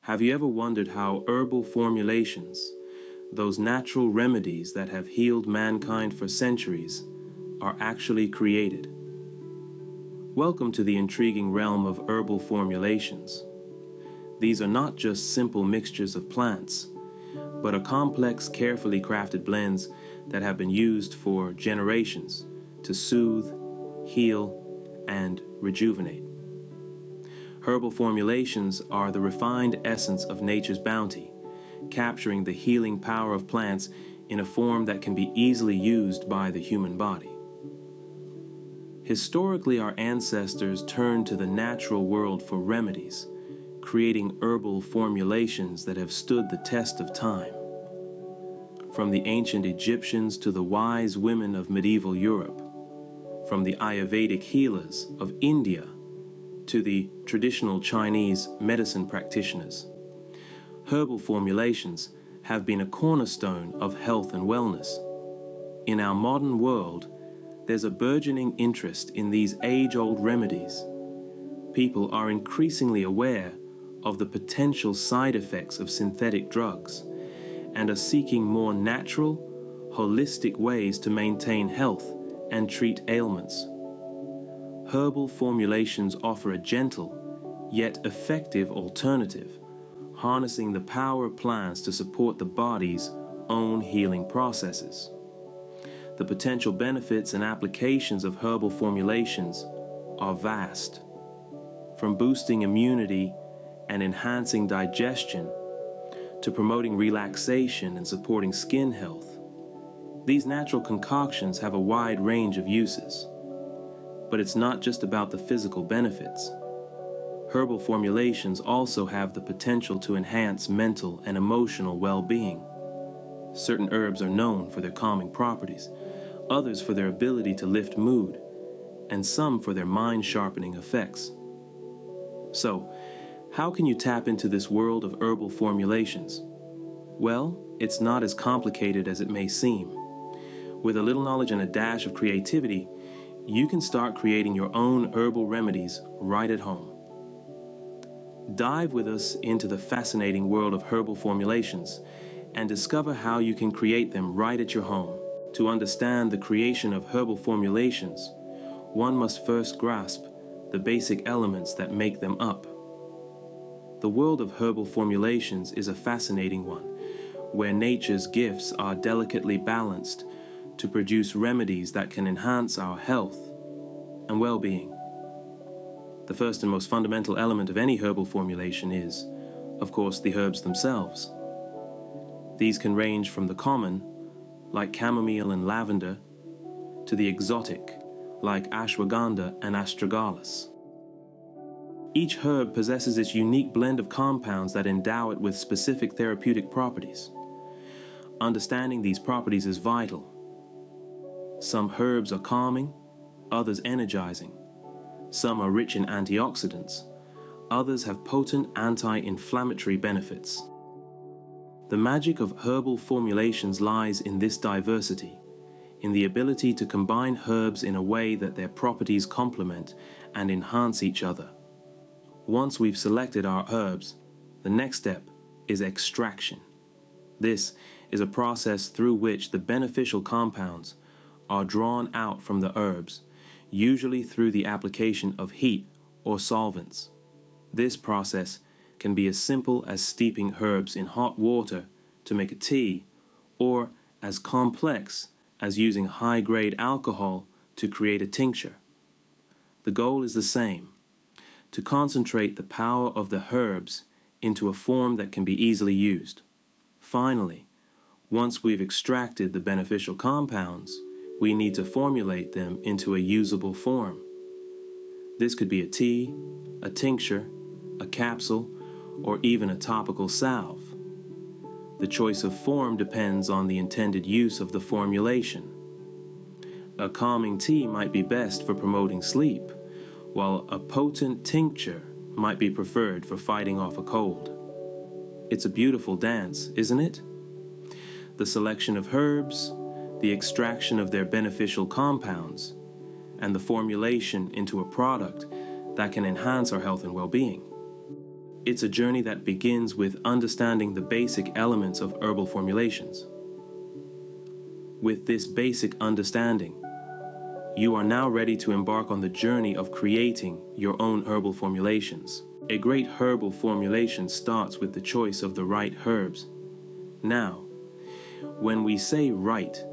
Have you ever wondered how herbal formulations, those natural remedies that have healed mankind for centuries, are actually created? Welcome to the intriguing realm of herbal formulations. These are not just simple mixtures of plants, but are complex, carefully crafted blends that have been used for generations to soothe, heal, and rejuvenate. Herbal formulations are the refined essence of nature's bounty, capturing the healing power of plants in a form that can be easily used by the human body. Historically, our ancestors turned to the natural world for remedies, creating herbal formulations that have stood the test of time. From the ancient Egyptians to the wise women of medieval Europe, from the Ayurvedic healers of India to the traditional Chinese medicine practitioners, herbal formulations have been a cornerstone of health and wellness. In our modern world, there's a burgeoning interest in these age-old remedies. People are increasingly aware of the potential side effects of synthetic drugs and are seeking more natural, holistic ways to maintain health and treat ailments. Herbal formulations offer a gentle, yet effective alternative, harnessing the power of plants to support the body's own healing processes. The potential benefits and applications of herbal formulations are vast, from boosting immunity and enhancing digestion to promoting relaxation and supporting skin health. These natural concoctions have a wide range of uses. But it's not just about the physical benefits. Herbal formulations also have the potential to enhance mental and emotional well-being. Certain herbs are known for their calming properties, others for their ability to lift mood, and some for their mind-sharpening effects. So, how can you tap into this world of herbal formulations? Well, it's not as complicated as it may seem. With a little knowledge and a dash of creativity, you can start creating your own herbal remedies right at home. Dive with us into the fascinating world of herbal formulations and discover how you can create them right at your home. To understand the creation of herbal formulations, one must first grasp the basic elements that make them up. The world of herbal formulations is a fascinating one, where nature's gifts are delicately balanced to produce remedies that can enhance our health and well-being. The first and most fundamental element of any herbal formulation is, of course, the herbs themselves. These can range from the common, like chamomile and lavender, to the exotic, like ashwagandha and astragalus. Each herb possesses its unique blend of compounds that endow it with specific therapeutic properties. Understanding these properties is vital. Some herbs are calming, others energizing. Some are rich in antioxidants, others have potent anti-inflammatory benefits. The magic of herbal formulations lies in this diversity, in the ability to combine herbs in a way that their properties complement and enhance each other. Once we've selected our herbs, the next step is extraction. This is a process through which the beneficial compounds are drawn out from the herbs, usually through the application of heat or solvents. This process can be as simple as steeping herbs in hot water to make a tea, or as complex as using high-grade alcohol to create a tincture. The goal is the same: to concentrate the power of the herbs into a form that can be easily used. Finally, once we've extracted the beneficial compounds, we need to formulate them into a usable form. This could be a tea, a tincture, a capsule, or even a topical salve. The choice of form depends on the intended use of the formulation. A calming tea might be best for promoting sleep, while a potent tincture might be preferred for fighting off a cold. It's a beautiful dance, isn't it? The selection of herbs, the extraction of their beneficial compounds, and the formulation into a product that can enhance our health and well-being. It's a journey that begins with understanding the basic elements of herbal formulations. With this basic understanding, you are now ready to embark on the journey of creating your own herbal formulations. A great herbal formulation starts with the choice of the right herbs. Now, when we say right,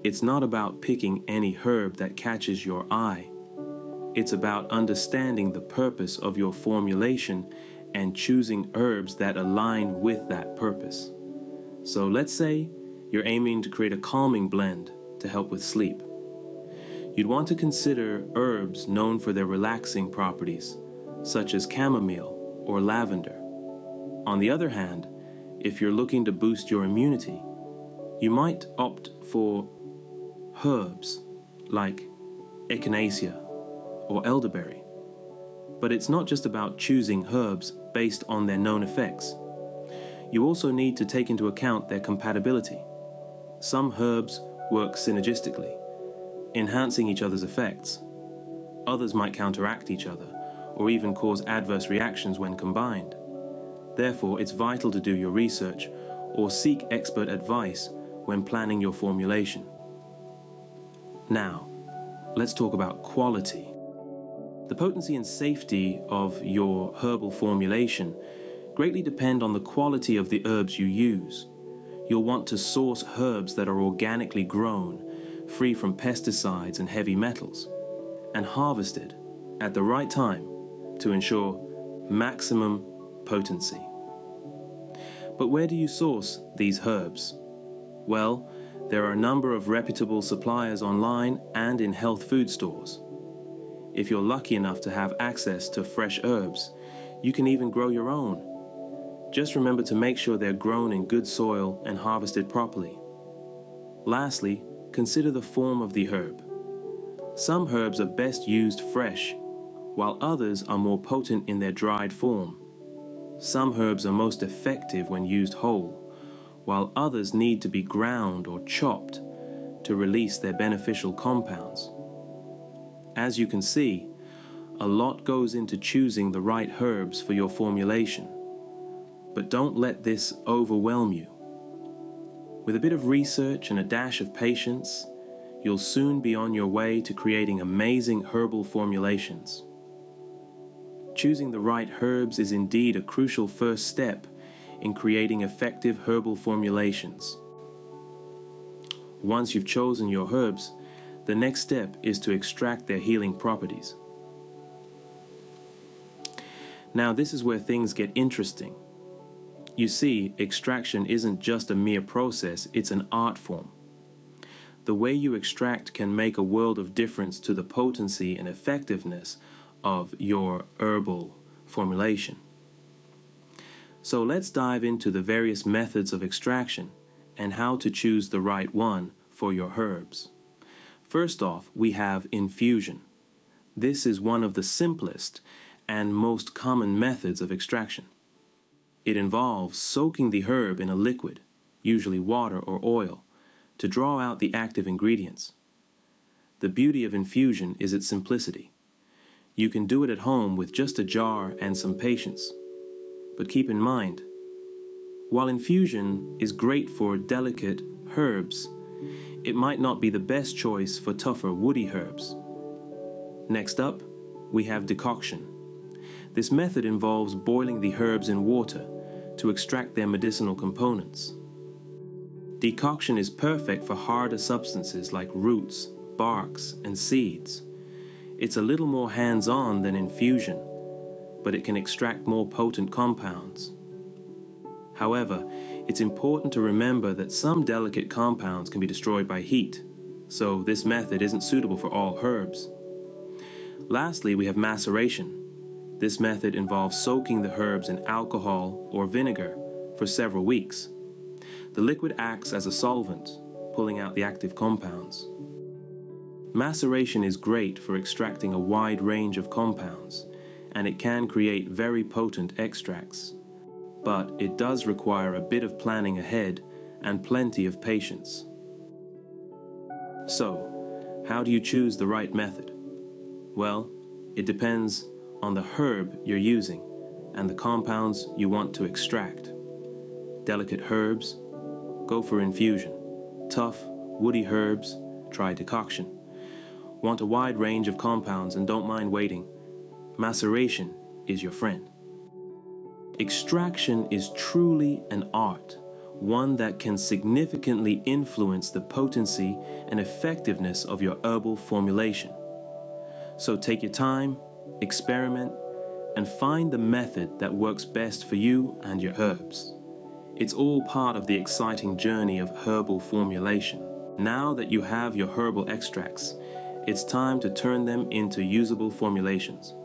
it's not about picking any herb that catches your eye. It's about understanding the purpose of your formulation and choosing herbs that align with that purpose. So let's say you're aiming to create a calming blend to help with sleep. You'd want to consider herbs known for their relaxing properties, such as chamomile or lavender. On the other hand, if you're looking to boost your immunity, you might opt for herbs like echinacea or elderberry. But it's not just about choosing herbs based on their known effects. You also need to take into account their compatibility. Some herbs work synergistically, enhancing each other's effects. Others might counteract each other, or even cause adverse reactions when combined. Therefore, it's vital to do your research or seek expert advice when planning your formulation. Now, let's talk about quality. The potency and safety of your herbal formulation greatly depend on the quality of the herbs you use. You'll want to source herbs that are organically grown, free from pesticides and heavy metals, and harvested at the right time to ensure maximum potency. But where do you source these herbs? Well, there are a number of reputable suppliers online and in health food stores. If you're lucky enough to have access to fresh herbs, you can even grow your own. Just remember to make sure they're grown in good soil and harvested properly. Lastly, consider the form of the herb. Some herbs are best used fresh, while others are more potent in their dried form. Some herbs are most effective when used whole, while others need to be ground or chopped to release their beneficial compounds. As you can see, a lot goes into choosing the right herbs for your formulation. But don't let this overwhelm you. With a bit of research and a dash of patience, you'll soon be on your way to creating amazing herbal formulations. Choosing the right herbs is indeed a crucial first step in creating effective herbal formulations. Once you've chosen your herbs, the next step is to extract their healing properties. Now, this is where things get interesting. You see, extraction isn't just a mere process, it's an art form. The way you extract can make a world of difference to the potency and effectiveness of your herbal formulation. So let's dive into the various methods of extraction and how to choose the right one for your herbs. First off, we have infusion. This is one of the simplest and most common methods of extraction. It involves soaking the herb in a liquid, usually water or oil, to draw out the active ingredients. The beauty of infusion is its simplicity. You can do it at home with just a jar and some patience. But keep in mind, while infusion is great for delicate herbs, it might not be the best choice for tougher woody herbs. Next up, we have decoction. This method involves boiling the herbs in water to extract their medicinal components. Decoction is perfect for harder substances like roots, barks, and seeds. It's a little more hands-on than infusion, but it can extract more potent compounds. However, it's important to remember that some delicate compounds can be destroyed by heat, so this method isn't suitable for all herbs. Lastly, we have maceration. This method involves soaking the herbs in alcohol or vinegar for several weeks. The liquid acts as a solvent, pulling out the active compounds. Maceration is great for extracting a wide range of compounds, and it can create very potent extracts. But it does require a bit of planning ahead and plenty of patience. So, how do you choose the right method? Well, it depends on the herb you're using and the compounds you want to extract. Delicate herbs, go for infusion. Tough, woody herbs, try decoction. Want a wide range of compounds and don't mind waiting? Maceration is your friend. Extraction is truly an art, one that can significantly influence the potency and effectiveness of your herbal formulation. So take your time, experiment, and find the method that works best for you and your herbs. It's all part of the exciting journey of herbal formulation. Now that you have your herbal extracts, it's time to turn them into usable formulations.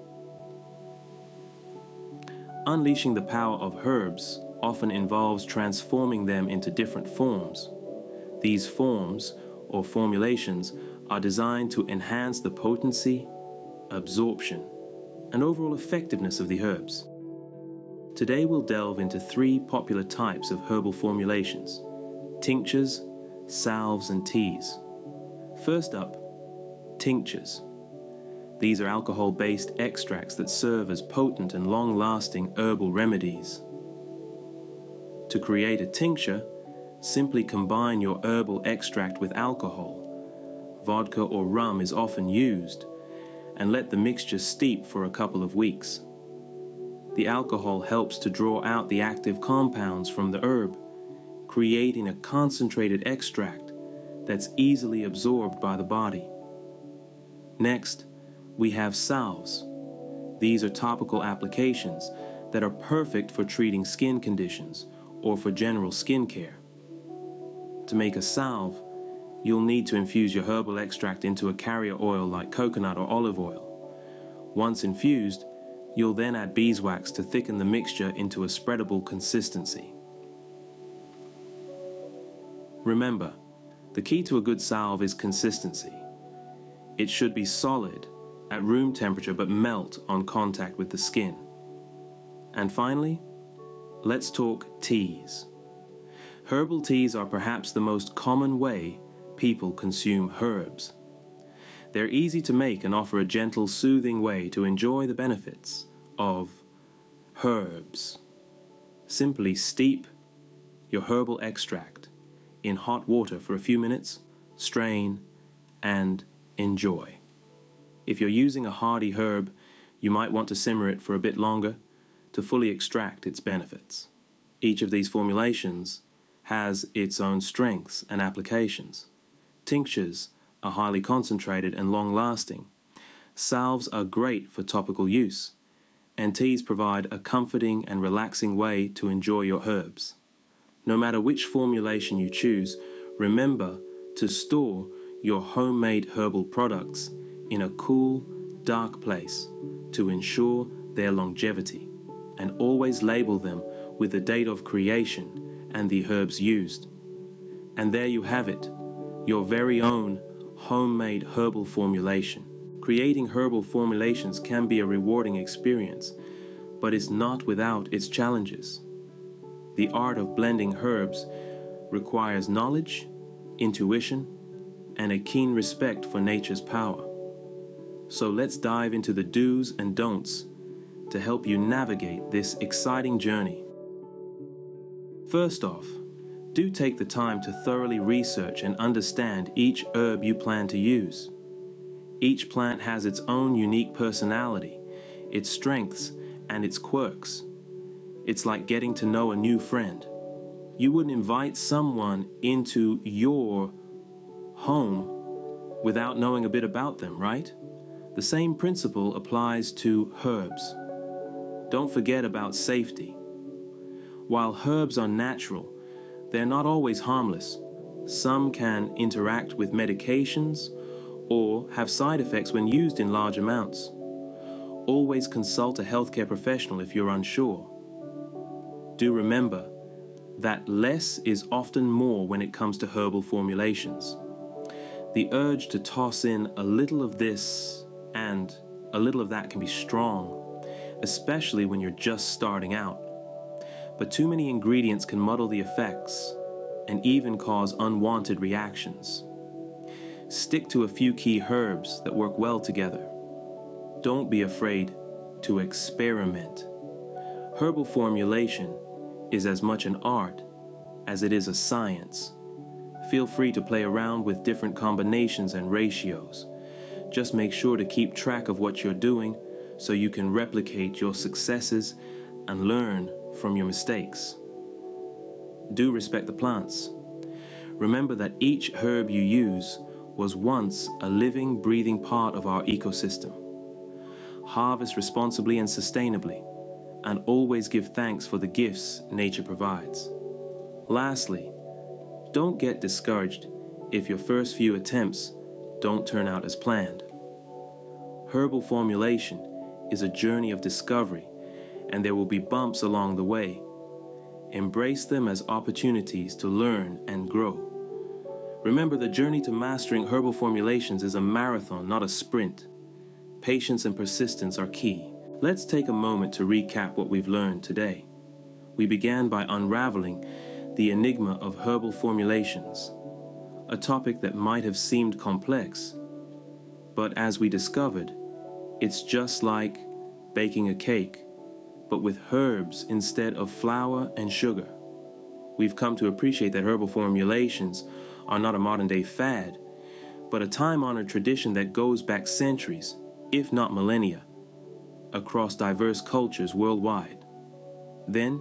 Unleashing the power of herbs often involves transforming them into different forms. These forms, or formulations, are designed to enhance the potency, absorption, and overall effectiveness of the herbs. Today we'll delve into 3 popular types of herbal formulations: tinctures, salves, and teas. First up, tinctures. These are alcohol-based extracts that serve as potent and long-lasting herbal remedies. To create a tincture, simply combine your herbal extract with alcohol. Vodka or rum is often used, and let the mixture steep for a couple of weeks. The alcohol helps to draw out the active compounds from the herb, creating a concentrated extract that's easily absorbed by the body. Next, we have salves. These are topical applications that are perfect for treating skin conditions or for general skin care. To make a salve, you'll need to infuse your herbal extract into a carrier oil like coconut or olive oil. Once infused, you'll then add beeswax to thicken the mixture into a spreadable consistency. Remember, the key to a good salve is consistency. It should be solid at room temperature but melt on contact with the skin. And finally, let's talk teas. Herbal teas are perhaps the most common way people consume herbs. They're easy to make and offer a gentle, soothing way to enjoy the benefits of herbs. Simply steep your herbal extract in hot water for a few minutes, strain, and enjoy. If you're using a hardy herb, you might want to simmer it for a bit longer to fully extract its benefits. Each of these formulations has its own strengths and applications. Tinctures are highly concentrated and long-lasting. Salves are great for topical use, and teas provide a comforting and relaxing way to enjoy your herbs. No matter which formulation you choose, remember to store your homemade herbal products in a cool, dark place to ensure their longevity, and always label them with the date of creation and the herbs used. And there you have it, your very own homemade herbal formulation. Creating herbal formulations can be a rewarding experience, but it's not without its challenges. The art of blending herbs requires knowledge, intuition, and a keen respect for nature's power. So let's dive into the do's and don'ts to help you navigate this exciting journey. First off, do take the time to thoroughly research and understand each herb you plan to use. Each plant has its own unique personality, its strengths, and its quirks. It's like getting to know a new friend. You wouldn't invite someone into your home without knowing a bit about them, right? The same principle applies to herbs. Don't forget about safety. While herbs are natural, they're not always harmless. Some can interact with medications or have side effects when used in large amounts. Always consult a healthcare professional if you're unsure. Do remember that less is often more when it comes to herbal formulations. The urge to toss in a little of this and a little of that can be strong, especially when you're just starting out. But too many ingredients can muddle the effects and even cause unwanted reactions. Stick to a few key herbs that work well together. Don't be afraid to experiment. Herbal formulation is as much an art as it is a science. Feel free to play around with different combinations and ratios. Just make sure to keep track of what you're doing so you can replicate your successes and learn from your mistakes. Do respect the plants. Remember that each herb you use was once a living, breathing part of our ecosystem. Harvest responsibly and sustainably, and always give thanks for the gifts nature provides. Lastly, don't get discouraged if your first few attempts don't turn out as planned. Herbal formulation is a journey of discovery, and there will be bumps along the way. Embrace them as opportunities to learn and grow. Remember, the journey to mastering herbal formulations is a marathon, not a sprint. Patience and persistence are key. Let's take a moment to recap what we've learned today. We began by unraveling the enigma of herbal formulations, a topic that might have seemed complex, but as we discovered, it's just like baking a cake, but with herbs instead of flour and sugar. We've come to appreciate that herbal formulations are not a modern-day fad, but a time-honored tradition that goes back centuries, if not millennia, across diverse cultures worldwide. Then,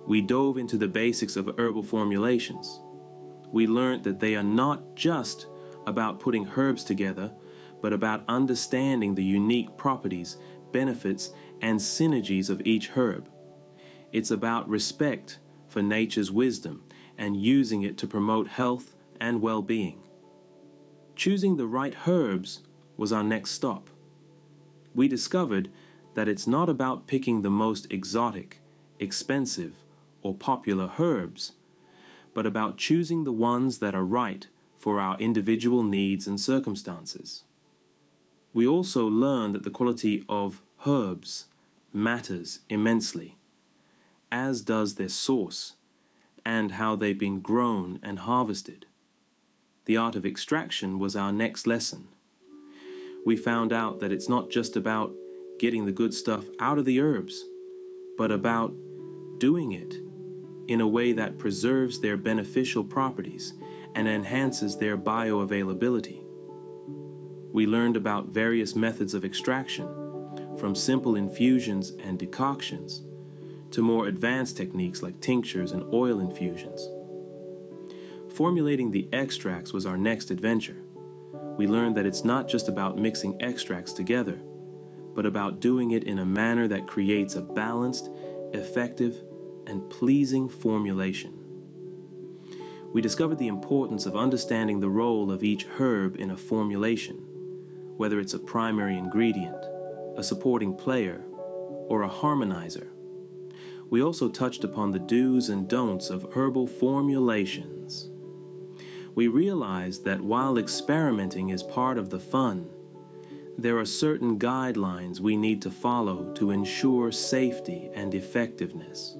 we dove into the basics of herbal formulations. We learned that they are not just about putting herbs together, but about understanding the unique properties, benefits, and synergies of each herb. It's about respect for nature's wisdom and using it to promote health and well-being. Choosing the right herbs was our next stop. We discovered that it's not about picking the most exotic, expensive, or popular herbs, but about choosing the ones that are right for our individual needs and circumstances. We also learned that the quality of herbs matters immensely, as does their source and how they've been grown and harvested. The art of extraction was our next lesson. We found out that it's not just about getting the good stuff out of the herbs, but about doing it in a way that preserves their beneficial properties and enhances their bioavailability. We learned about various methods of extraction, from simple infusions and decoctions to more advanced techniques like tinctures and oil infusions. Formulating the extracts was our next adventure. We learned that it's not just about mixing extracts together, but about doing it in a manner that creates a balanced, effective, and pleasing formulation. We discovered the importance of understanding the role of each herb in a formulation, whether it's a primary ingredient, a supporting player, or a harmonizer. We also touched upon the do's and don'ts of herbal formulations. We realized that while experimenting is part of the fun, there are certain guidelines we need to follow to ensure safety and effectiveness.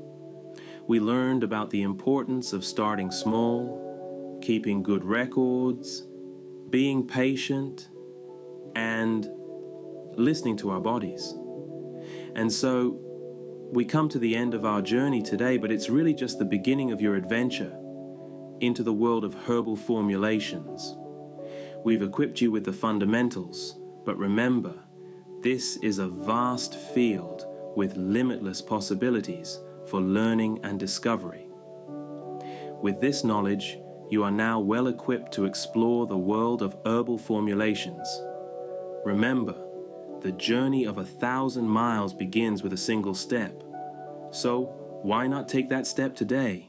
We learned about the importance of starting small, keeping good records, being patient, and listening to our bodies. And so we come to the end of our journey today, but it's really just the beginning of your adventure into the world of herbal formulations. We've equipped you with the fundamentals, but remember, this is a vast field with limitless possibilities for learning and discovery. With this knowledge, you are now well equipped to explore the world of herbal formulations. Remember, the journey of 1,000 miles begins with a single step. So, why not take that step today?